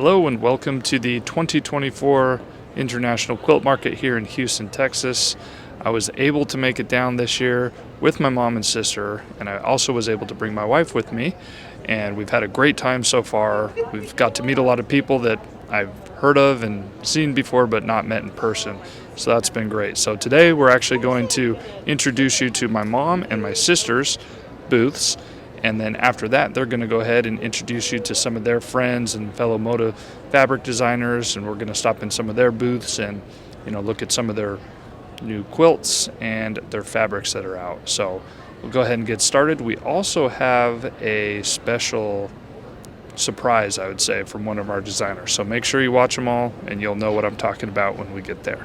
Hello and welcome to the 2024 International Quilt Market here in Houston, Texas. I was able to make it down this year with my mom and sister, and I also was able to bring my wife with me, and we've had a great time so far. We've got to meet a lot of people that I've heard of and seen before but not met in person, so that's been great. So today we're actually going to introduce you to my mom and my sister's booths. And then after that, they're going to go ahead and introduce you to some of their friends and fellow Moda fabric designers. And we're going to stop in some of their booths and, look at some of their new quilts and their fabrics that are out. So we'll go ahead and get started. We also have a special surprise, I would say, from one of our designers. So make sure you watch them all and you'll know what I'm talking about when we get there.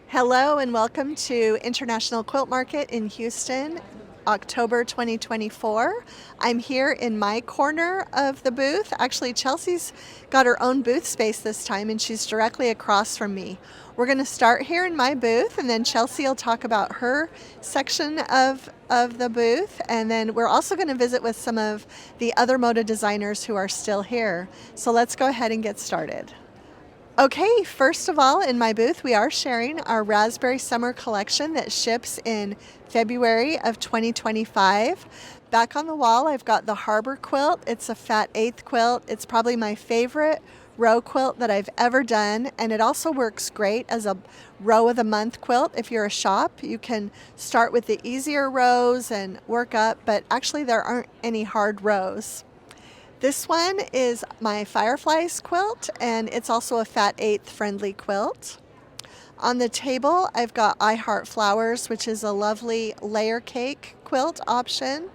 Hello and welcome to International Quilt Market in Houston, October 2024. I'm here in my corner of the booth. Actually, Chelsi's got her own booth space this time and she's directly across from me. We're going to start here in my booth and then Chelsi will talk about her section of the booth, and then we're also going to visit with some of the other Moda designers who are still here. So let's go ahead and get started. Okay, first of all, in my booth, we are sharing our Raspberry Summer collection that ships in February of 2025. Back on the wall, I've got the Harbor quilt. It's a fat eighth quilt. It's probably my favorite row quilt that I've ever done, and it also works great as a row of the month quilt. If you're a shop, you can start with the easier rows and work up, but actually there aren't any hard rows. This one is my Fireflies quilt, and it's also a fat eighth friendly quilt. On the table, I've got I Heart Flowers, which is a lovely layer cake quilt option.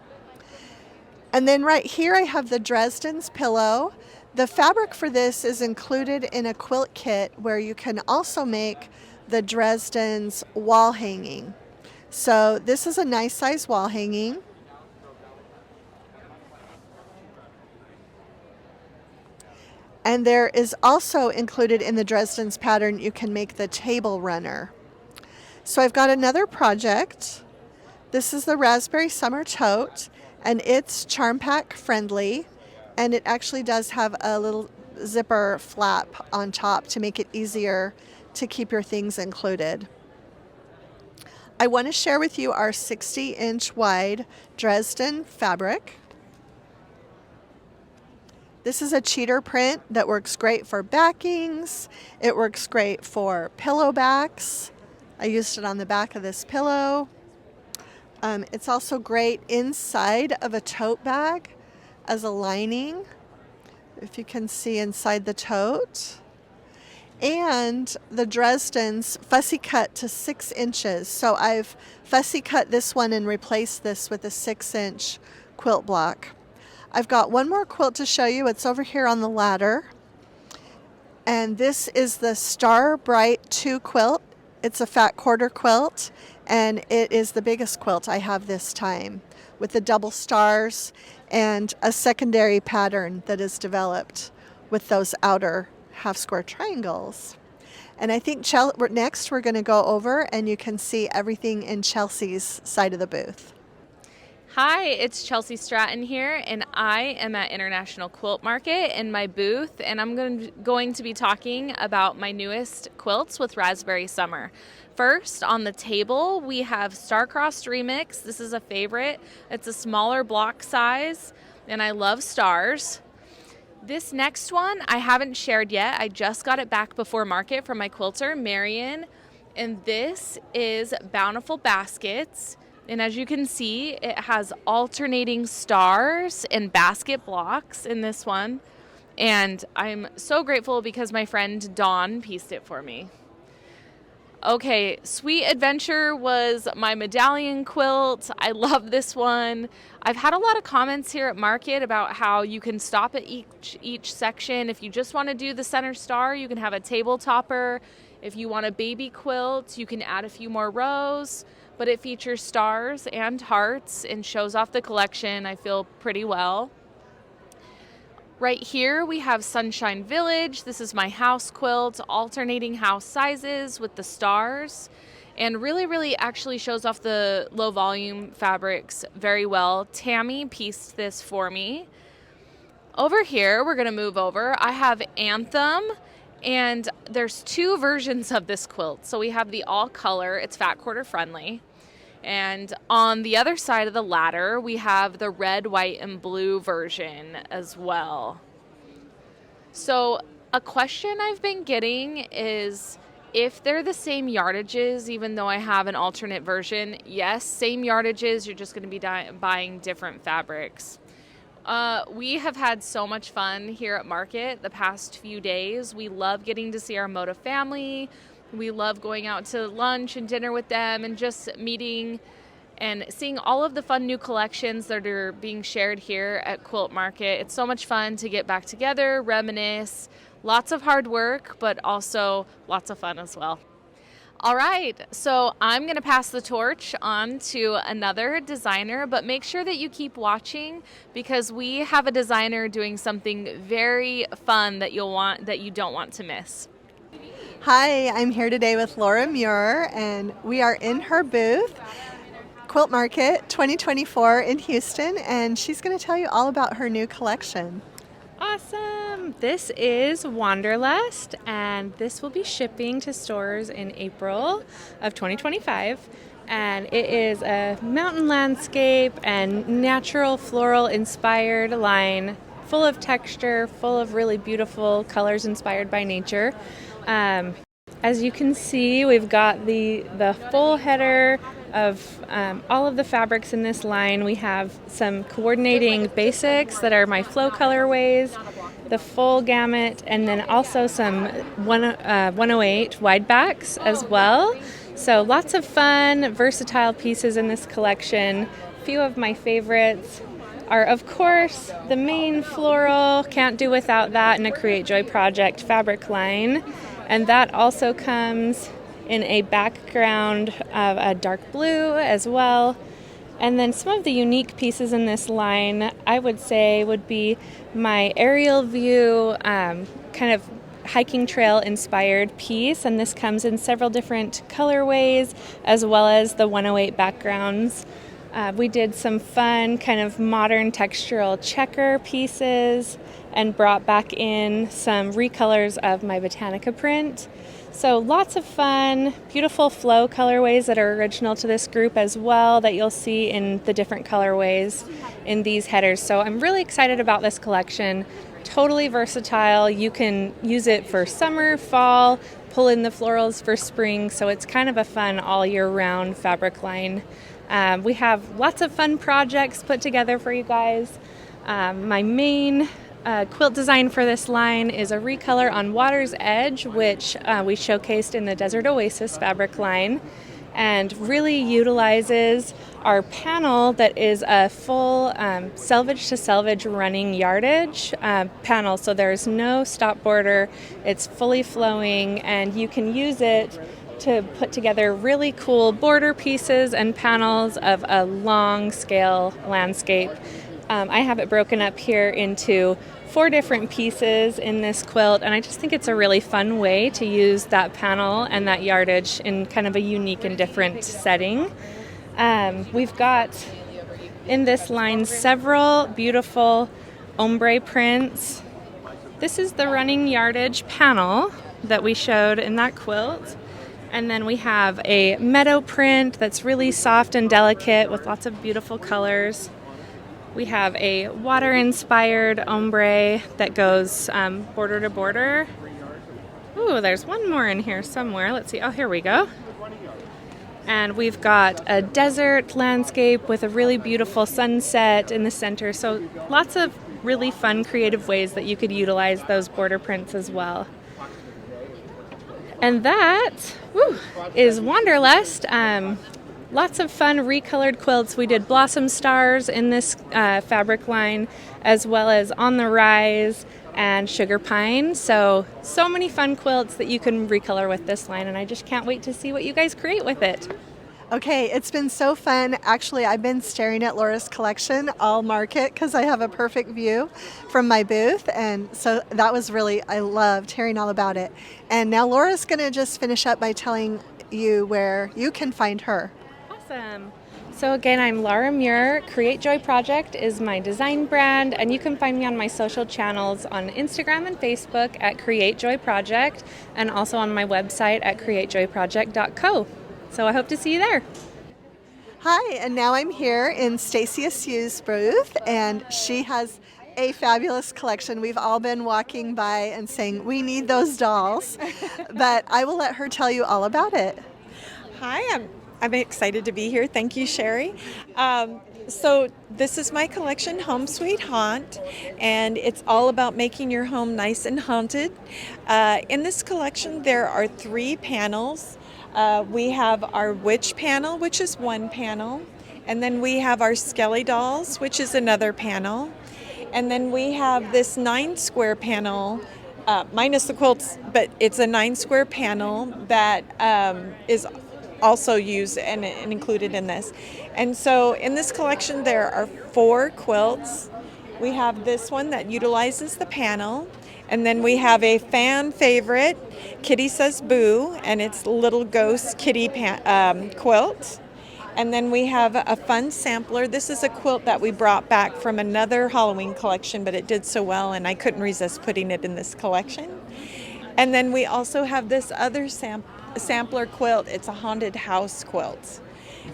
And then right here, I have the Dresden's pillow. The fabric for this is included in a quilt kit where you can also make the Dresden's wall hanging. So this is a nice size wall hanging. And there is also included in the Dresden's pattern, you can make the table runner. So I've got another project. This is the Raspberry Summer Tote, and it's Charm Pack friendly. And it actually does have a little zipper flap on top to make it easier to keep your things included. I want to share with you our 60-inch wide Dresden fabric. This is a cheater print that works great for backings. It works great for pillow backs. I used it on the back of this pillow. It's also great inside of a tote bag as a lining, if you can see inside the tote. And the Dresden's fussy cut to 6 inches. So I've fussy cut this one and replaced this with a 6-inch quilt block. I've got one more quilt to show you. It's over here on the ladder. And this is the Star Bright 2 quilt. It's a fat quarter quilt, and it is the biggest quilt I have this time, with the double stars and a secondary pattern that is developed with those outer half square triangles. And I think next we're going to go over and you can see everything in Chelsi's side of the booth. Hi, it's Chelsi Stratton here, and I am at International Quilt Market in my booth, and I'm going to be talking about my newest quilts with Raspberry Summer. First, on the table, we have Star-Crossed Remix. This is a favorite. It's a smaller block size, and I love stars. This next one I haven't shared yet. I just got it back before market from my quilter, Marion, and this is Bountiful Baskets. And as you can see, it has alternating stars and basket blocks in this one. And I'm so grateful because my friend Dawn pieced it for me. Okay, Sweet Adventure was my medallion quilt. I love this one. I've had a lot of comments here at Market about how you can stop at each section. If you just want to do the center star, you can have a table topper. If you want a baby quilt, you can add a few more rows. But it features stars and hearts and shows off the collection, I feel, pretty well. Right here we have Sunshine Village. This is my house quilt, alternating house sizes with the stars. And really actually shows off the low volume fabrics very well. Tammy pieced this for me. Over here, we're going to move over. I have Anthem, and there's two versions of this quilt. So we have the all color, it's fat quarter friendly. And on the other side of the ladder, we have the red, white, and blue version as well. So a question I've been getting is if they're the same yardages, even though I have an alternate version. Yes, same yardages, you're just going to be buying different fabrics. We have had so much fun here at Market the past few days. We love getting to see our Moda family. We love going out to lunch and dinner with them and just meeting and seeing all of the fun new collections that are being shared here at Quilt Market. It's so much fun to get back together, reminisce, lots of hard work, but also lots of fun as well. All right, so I'm going to pass the torch on to another designer, but make sure that you keep watching because we have a designer doing something very fun that you don't want to miss. Hi, I'm here today with Laura Muir, and we are in her booth, Quilt Market 2024 in Houston, and she's going to tell you all about her new collection. Awesome! This is Wanderlust, and this will be shipping to stores in April of 2025. And it is a mountain landscape and natural floral inspired line, full of texture, full of really beautiful colors inspired by nature. As you can see, we've got the full header of all of the fabrics in this line. We have some coordinating basics that are my flow colorways, the full gamut, and then also some 108 wide backs as well. So lots of fun, versatile pieces in this collection. A few of my favorites are, of course, the main floral, can't do without that in a Create Joy Project fabric line. And that also comes in a background of a dark blue as well. And then some of the unique pieces in this line, I would say, would be my aerial view, kind of hiking trail inspired piece. And this comes in several different colorways, as well as the 108 backgrounds. We did some fun kind of modern textural checker pieces and brought back in some recolors of my Botanica print. So lots of fun, beautiful flow colorways that are original to this group as well that you'll see in the different colorways in these headers. So I'm really excited about this collection. Totally versatile. You can use it for summer, fall, pull in the florals for spring. So it's kind of a fun all year round fabric line. We have lots of fun projects put together for you guys. My main quilt design for this line is a recolor on Water's Edge, which we showcased in the Desert Oasis fabric line, and really utilizes our panel that is a full selvage to selvage running yardage panel. So there's no stop border, it's fully flowing, and you can use it to put together really cool border pieces and panels of a long scale landscape. I have it broken up here into 4 different pieces in this quilt, and I just think it's a really fun way to use that panel and that yardage in kind of a unique and different setting. We've got in this line several beautiful ombre prints. This is the running yardage panel that we showed in that quilt. And then we have a meadow print that's really soft and delicate with lots of beautiful colors. We have a water-inspired ombre that goes border to border. Ooh, there's one more in here somewhere. Let's see. Oh, here we go. And we've got a desert landscape with a really beautiful sunset in the center. So lots of really fun, creative ways that you could utilize those border prints as well. And that is Wanderlust. Lots of fun recolored quilts. We did Blossom Stars in this fabric line, as well as On the Rise and Sugar Pine. So many fun quilts that you can recolor with this line, and I just can't wait to see what you guys create with it. Okay, it's been so fun. Actually, I've been staring at Laura's collection all market because I have a perfect view from my booth. And so that was really, I loved hearing all about it. And now Laura's going to just finish up by telling you where you can find her. Awesome. So again, I'm Laura Muir. Create Joy Project is my design brand, and you can find me on my social channels on Instagram and Facebook at Create Joy Project, and also on my website at createjoyproject.co. So I hope to see you there. Hi, and now I'm here in Stacy Assieu's booth, and she has a fabulous collection. We've all been walking by and saying, we need those dolls, but I will let her tell you all about it. Hi, I'm excited to be here. Thank you, Sherri. So this is my collection, Home Sweet Haunt, and it's all about making your home nice and haunted. In this collection, there are 3 panels. We have our witch panel, which is one panel, and then we have our Skelly dolls, which is another panel, and then we have this 9 square panel, minus the quilts, but it's a 9 square panel that is also used and included in this. And so in this collection there are 4 quilts. We have this one that utilizes the panel, and then we have a fan favorite, Kitty Says Boo, and it's Little Ghost Kitty quilt. And then we have a fun sampler. This is a quilt that we brought back from another Halloween collection, but it did so well and I couldn't resist putting it in this collection. And then we also have this other sampler quilt. It's a haunted house quilt.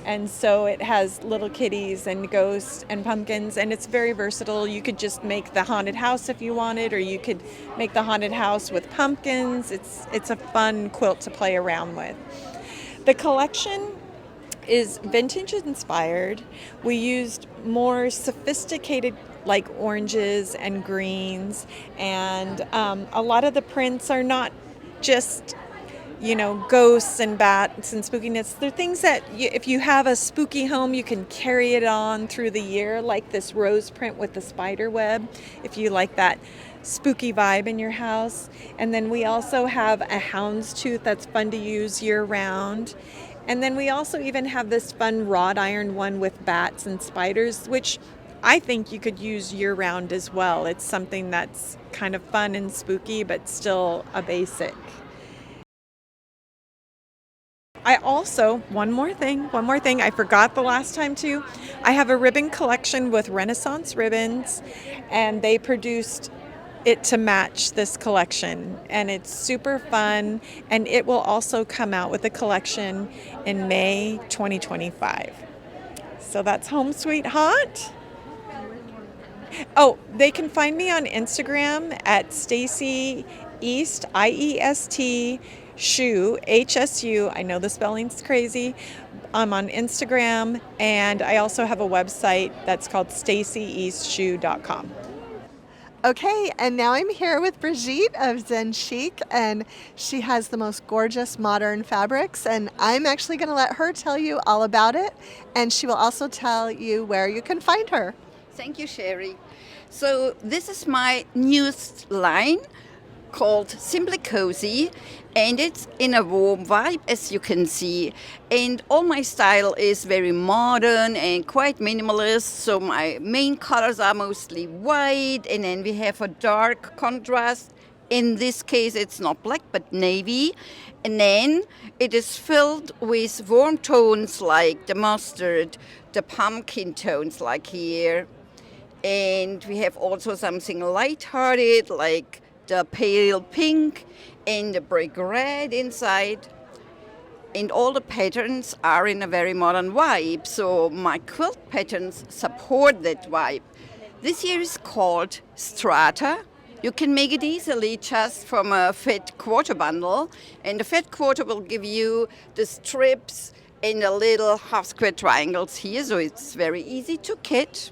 And so it has little kitties and ghosts and pumpkins, and it's very versatile. You could just make the haunted house if you wanted, or you could make the haunted house with pumpkins. It's a fun quilt to play around with. The collection is vintage inspired. We used more sophisticated like oranges and greens, and a lot of the prints are not just ghosts and bats and spookiness. They're things that if you have a spooky home, you can carry it on through the year, like this rose print with the spider web, if you like that spooky vibe in your house. And then we also have a houndstooth that's fun to use year round. And then we also even have this fun wrought iron one with bats and spiders, which I think you could use year round as well. It's something that's kind of fun and spooky, but still a basic. I also, one more thing, I forgot the last time too. I have a ribbon collection with Renaissance ribbons, and they produced it to match this collection, and it's super fun, and it will also come out with a collection in May 2025. So that's Home Sweet Haunt. Oh, they can find me on Instagram at Stacy East, IEST, Shoe, HSU. I know the spelling's crazy. I'm on Instagram, and I also have a website that's called stacyeastshoe.com. Okay, and now I'm here with Brigitte of Zen Chic, and she has the most gorgeous modern fabrics, and I'm actually going to let her tell you all about it, and she will also tell you where you can find her. Thank you, Sherri. So this is my newest line called Simply Cozy, and it's in a warm vibe, as you can see. And all my style is very modern and quite minimalist, so my main colors are mostly white, and then we have a dark contrast. In this case, it's not black, but navy. And then it is filled with warm tones like the mustard, the pumpkin tones like here. And we have also something light-hearted like the pale pink and the brick red inside. And all the patterns are in a very modern vibe, so my quilt patterns support that vibe. This here is called Strata. You can make it easily just from a fat quarter bundle, and the fat quarter will give you the strips and the little half square triangles here, so it's very easy to kit.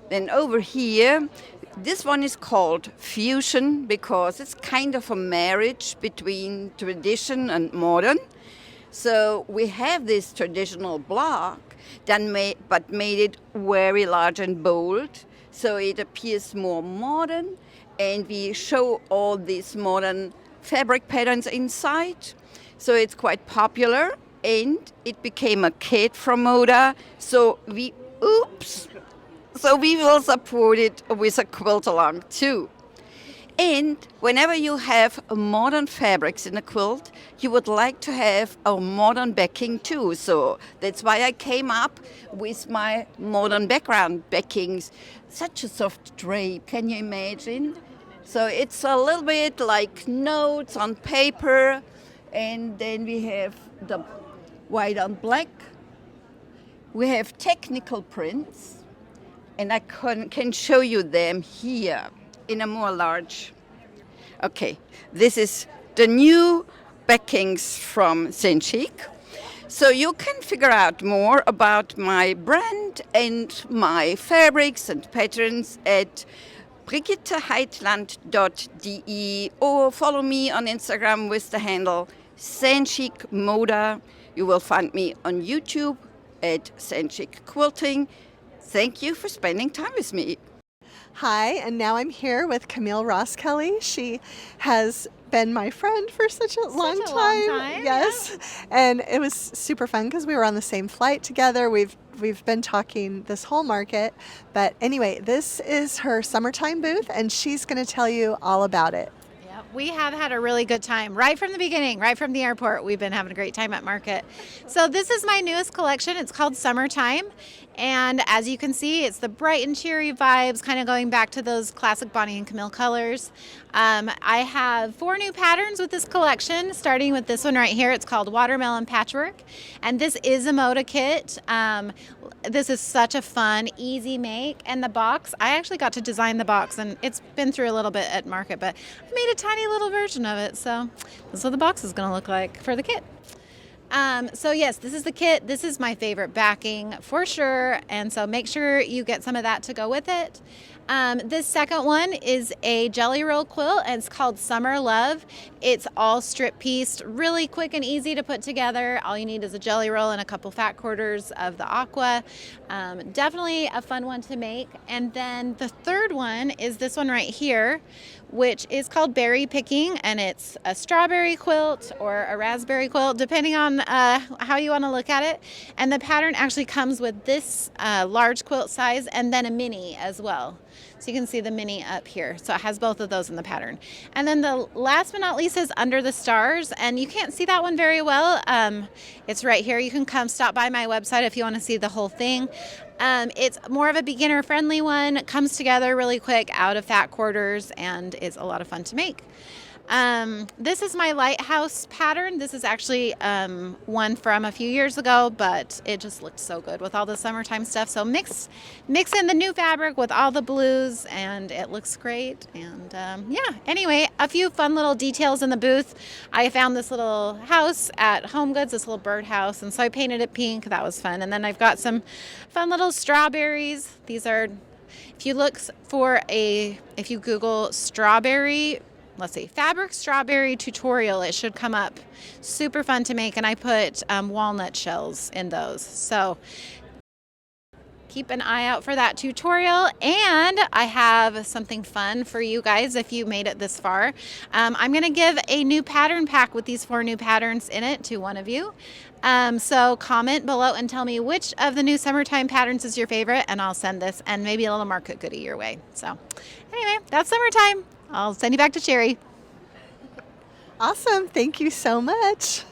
Then over here, this one is called Fusion because it's kind of a marriage between tradition and modern. So we have this traditional block but made it very large and bold, so it appears more modern, and we show all these modern fabric patterns inside. So it's quite popular, and it became a kit from Moda. So we will support it with a quilt along too. And whenever you have modern fabrics in a quilt, you would like to have a modern backing too. So that's why I came up with my modern background backings. Such a soft drape, can you imagine? So it's a little bit like notes on paper, and then we have the white on black. We have technical prints, and I can show you them here in a more large. Okay, this is the new backings from Senchik. So you can figure out more about my brand and my fabrics and patterns at brigitteheitland.de or follow me on Instagram with the handle Senchik Moda. You will find me on YouTube at Senchik Quilting. Thank you for spending time with me. Hi, and now I'm here with Camille Ross Kelly. She has been my friend for such a long time. Yes, and it was super fun because we were on the same flight together. We've been talking this whole market, but anyway, this is her summertime booth, and she's going to tell you all about it. We have had a really good time right from the beginning, right from the airport. We've been having a great time at market. So this is my newest collection. It's called Summertime. And as you can see, it's the bright and cheery vibes, kind of going back to those classic Bonnie and Camille colors. I have 4 new patterns with this collection, starting with this one right here. It's called Watermelon Patchwork. And this is a Moda kit. This is such a fun, easy make. And the box, I actually got to design the box, and it's been through a little bit at market, but I made a tiny little version of it. So this is what the box is going to look like for the kit. So yes, this is the kit. This is my favorite backing for sure. And so make sure you get some of that to go with it. This second one is a jelly roll quilt, and it's called Summer Love. It's all strip pieced, really quick and easy to put together. All you need is a jelly roll and a couple fat quarters of the aqua. Definitely a fun one to make. And then the third one is this one right here, which is called Berry Picking, and it's a strawberry quilt or a raspberry quilt, depending on how you want to look at it. And the pattern actually comes with this large quilt size and then a mini as well. So you can see the mini up here. So it has both of those in the pattern. And then the last but not least is Under the Stars, and you can't see that one very well. It's right here. You can come stop by my website if you want to see the whole thing. It's more of a beginner friendly one. It comes together really quick out of fat quarters and is a lot of fun to make. This is my lighthouse pattern. This is actually one from a few years ago, but it just looked so good with all the summertime stuff. So mix in the new fabric with all the blues, and it looks great. And yeah, anyway, a few fun little details in the booth. I found this little house at Home Goods, this little birdhouse, and so I painted it pink. That was fun. And then I've got some fun little strawberries. These are, if you Google strawberry, let's see, fabric strawberry tutorial, it should come up. Super fun to make, and I put walnut shells in those. So keep an eye out for that tutorial. And I have something fun for you guys if you made it this far. I'm going to give a new pattern pack with these 4 new patterns in it to one of you. So comment below and tell me which of the new summertime patterns is your favorite, and I'll send this and maybe a little market goodie your way. So anyway, that's summertime. I'll send you back to Sherri. Awesome. Thank you so much.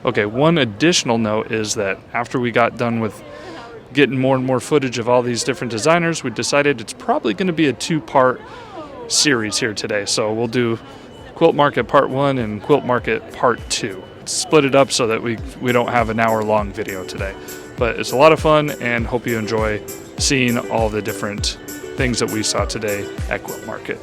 Okay, one additional note is that after we got done with getting more and more footage of all these different designers, we decided it's probably going to be a 2-part series here today. So we'll do Quilt Market Part 1 and Quilt Market Part 2. Split it up so that we don't have an hour-long video today. But it's a lot of fun, and hope you enjoy seeing all the different things that we saw today at Quilt Market.